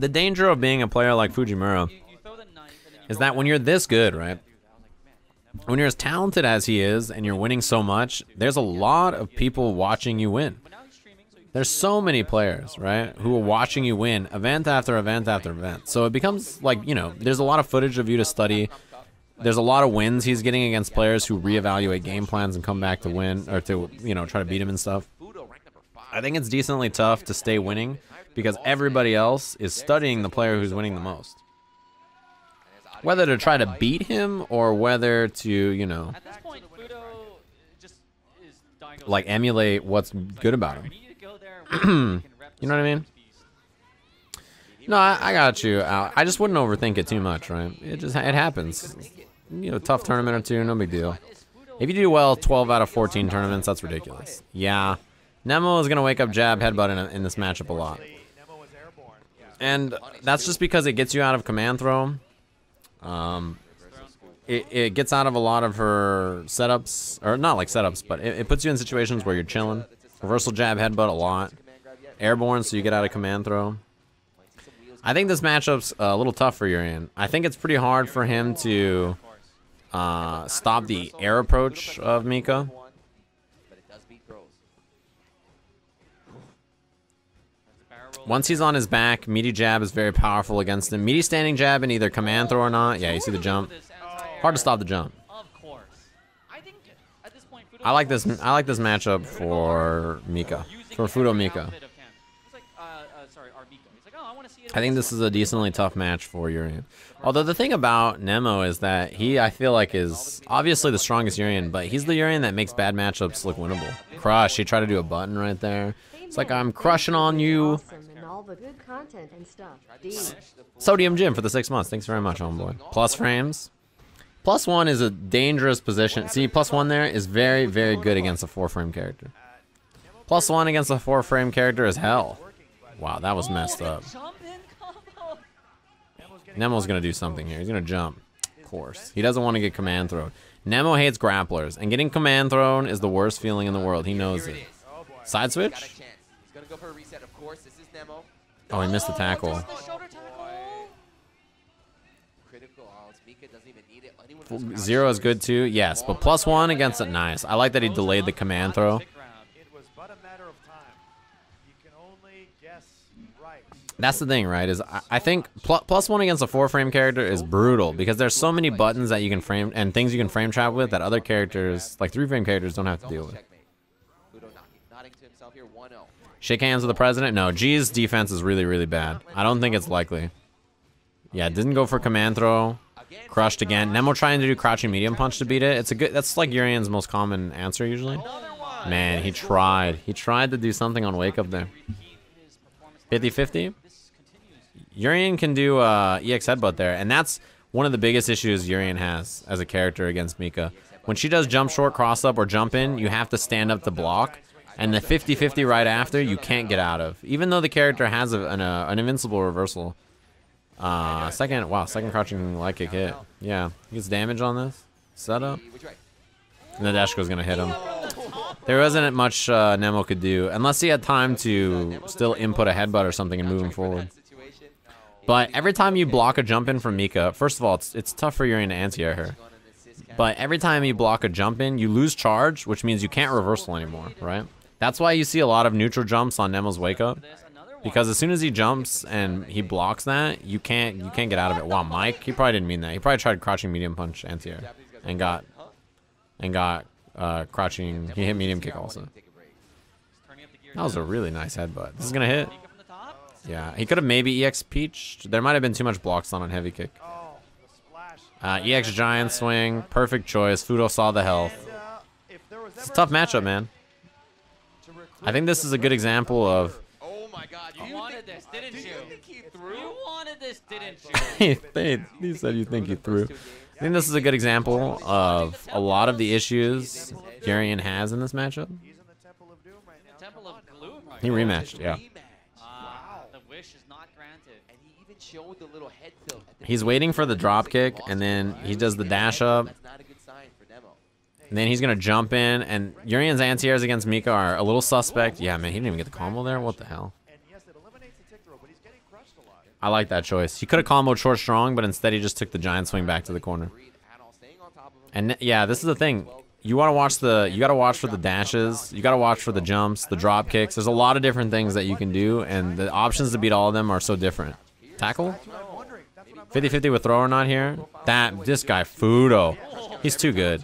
the danger of being a player like Fujimura is that when you're this good, right? When you're as talented as he is and you're winning so much, there's a lot of people watching you win. There's so many players, right, who are watching you win event after event after event. So it becomes like, you know, there's a lot of footage of you to study. There's a lot of wins he's getting against players who reevaluate game plans and come back to win, or to, you know, try to beat him and stuff. I think it's decently tough to stay winning because everybody else is studying the player who's winning the most. Whether to try to beat him or whether to, you know, like emulate what's good about him. You know what I mean? No, I got you. I just wouldn't overthink it too much, right? It happens. You know, tough tournament or two, no big deal. If you do well 12 out of 14 tournaments, that's ridiculous. Yeah, Nemo is gonna wake up jab headbutt in this matchup a lot, and that's just because it gets you out of command throw. It gets out of a lot of her setups, or not like setups, but it puts you in situations where you're chilling. Reversal jab headbutt a lot. Airborne, so you get out of command throw. I think this matchup's a little tough for Urian. I think it's pretty hard for him to stop the air approach of Mika. Once he's on his back, meaty jab is very powerful against him. Meaty standing jab in either command throw or not. Yeah, you see the jump. Hard to stop the jump. I like this matchup for Mika. For Fuudo Mika. I think this is a decently tough match for Urian. Although the thing about Nemo is that he, I feel like, is obviously the strongest Urian, but he's the Urian that makes bad matchups look winnable. Crush, he tried to do a button right there. It's like, I'm crushing on you. Sodium Jim for the 6 months. Thanks very much, homeboy. Plus frames. +1 is a dangerous position. See, +1 there is very, very good against a 4-frame character. +1 against a 4-frame character is hell. Wow, that was messed up. Nemo's gonna do something here. He's gonna jump. Of course. He doesn't want to get command thrown. Nemo hates grapplers, and getting command thrown is the worst feeling in the world. He knows it. Side switch? Oh, he missed the tackle. Zero is good too, yes, but +1 against it, nice. I like that he delayed the command throw. That's the thing, right? Is I think +1 against a 4-frame character is brutal because there's so many buttons that you can frame and things you can frame trap with that other characters, like 3-frame characters, don't have to deal with. Shake hands with the president? No, G's defense is really, really bad. I don't think it's likely. Yeah, didn't go for command throw. Crushed again. Nemo trying to do crouching medium punch to beat it. It's a good. That's like Urian's most common answer usually. Man, he tried. He tried to do something on wake up there. 50-50. Urian can do EX headbutt there, and that's one of the biggest issues Urian has as a character against Mika. When she does jump short, cross up, or jump in, you have to stand up to block, and the 50-50 right after you can't get out of, even though the character has an invincible reversal. Second crouching light kick hit. Yeah, he gets damage on this setup, and the Dashko's gonna hit him. There wasn't much Nemo could do unless he had time to still input a headbutt or something and move him forward. But every time you block a jump in from Mika, first of all, it's tough for Urian to anti-air her. But every time you block a jump in, you lose charge, which means you can't reversal anymore, right? That's why you see a lot of neutral jumps on Nemo's wake up. Because as soon as he jumps and he blocks that, you can't get out of it. Wow, Mike, he probably didn't mean that. He probably tried crouching medium punch anti-air and got crouching. He hit medium kick also. That was a really nice headbutt. This is gonna hit. Yeah, he could have maybe EX peached. There might have been too much blocks on heavy kick. EX giant swing, perfect choice. Fuudo saw the health. It's a tough matchup, man. I think this is a good example of. my God, you wanted this, didn't you? You wanted this, didn't you? He said you think he threw. I think this is a good example of a lot of the issues Urian has in this matchup. He rematched, yeah. The wish is not granted. And he even showed the little head tilt. He's waiting for the drop kick, and then he does the dash up. And then he's going to jump in, and Urian's anti-airs against Mika are a little suspect. Yeah, man, he didn't even get the combo there. What the hell? I like that choice. He could have comboed short strong, but instead he just took the giant swing back to the corner. And yeah, this is the thing. You gotta watch for the dashes. You gotta watch for the jumps, the drop kicks. There's a lot of different things that you can do, and the options to beat all of them are so different. Tackle? 50-50 with thrower not here. This guy Fuudo, he's too good.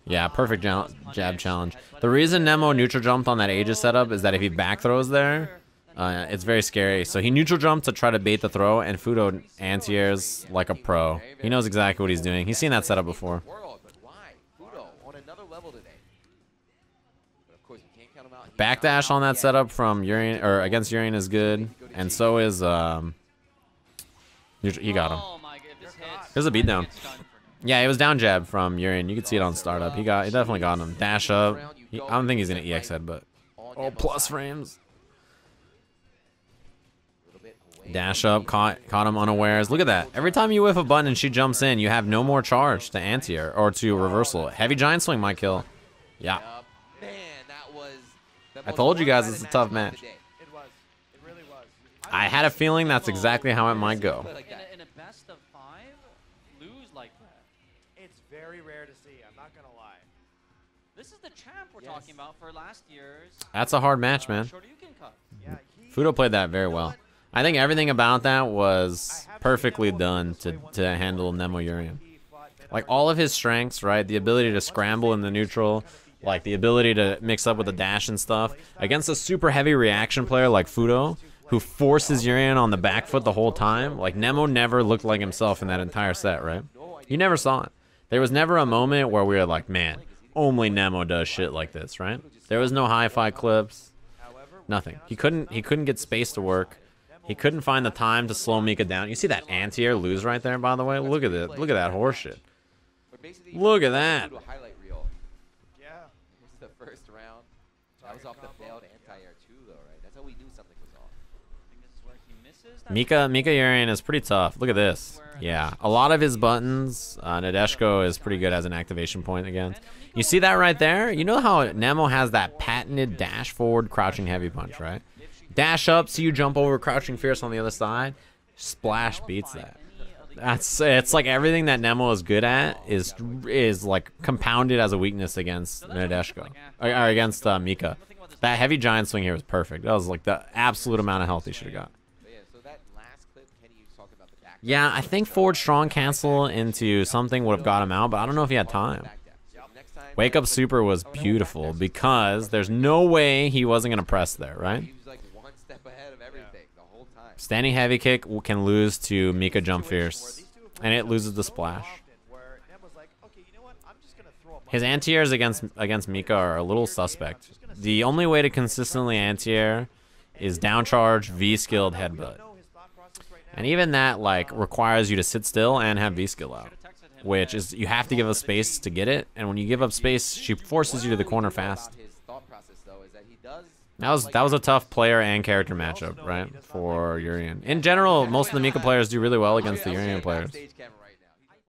Yeah, perfect jab challenge. The reason Nemo neutral jumped on that Aegis setup is that if he back throws there, it's very scary. So he neutral jumped to try to bait the throw, and Fuudo anti-airs like a pro. He knows exactly what he's doing. He's seen that setup before. Backdash on that setup from Urien or against Urien is good, and so is he got him. There's a beatdown. Yeah, it was down jab from Urien. You could see it on startup. He definitely got him. Dash up. I don't think he's gonna EX head, but plus frames. Dash up, caught him unawares. Look at that. Every time you whiff a button and she jumps in, you have no more charge to anti-air or to reversal. Heavy giant swing might kill. Yeah. I told you guys it's a tough match. It was. It really was. I had a feeling that's exactly how it might go. In a best of 5, lose like that. It's very rare to see. I'm not gonna lie. This is the champ we're talking about for last year's. That's a hard match, man. Shoryuken Cup. Yeah, Fuudo played that very well. I think everything about that was perfectly done to handle Nemo Urien. Like all of his strengths, right? The ability to scramble in the neutral, like the ability to mix up with the dash and stuff. Against a super heavy reaction player like Fuudo, who forces Urien on the back foot the whole time, like Nemo never looked like himself in that entire set, right? You never saw it. There was never a moment where we were like, man, only Nemo does shit like this, right? There was no hi-fi clips, nothing. He couldn't get space to work. He couldn't find the time to slow Mika down. You see that anti-air lose right there, by the way? Look at it. Look at that horseshit. Look at that. Yeah. The first round. That was off the failed anti-air too, though, right? That's how we knew something was off. I think this is where he misses. Mika Urien is pretty tough. Look at this. Yeah, a lot of his buttons. Nadeshko is pretty good as an activation point against. You see that right there? You know how Nemo has that patented dash forward crouching heavy punch, right? Dash up, see you jump over crouching fierce on the other side. Splash beats that. It's like everything that Nemo is good at is like compounded as a weakness against Nadeshko or against Mika. That heavy giant swing here was perfect. That was like the absolute amount of health he should have got. Yeah, I think forward strong cancel into something would have got him out, but I don't know if he had time. Wake up super was beautiful because there's no way he wasn't gonna press there, right? Standing heavy kick can lose to Mika jump fierce, and it loses the splash. His anti-airs against Mika are a little suspect. The only way to consistently anti-air is down charge, V-skilled headbutt. And even that like requires you to sit still and have V-skill out, which is you have to give up space to get it, and when you give up space, she forces you to the corner fast. That was a tough player and character matchup, right, for Urien. In general, most of the Mika players do really well against the Urien players.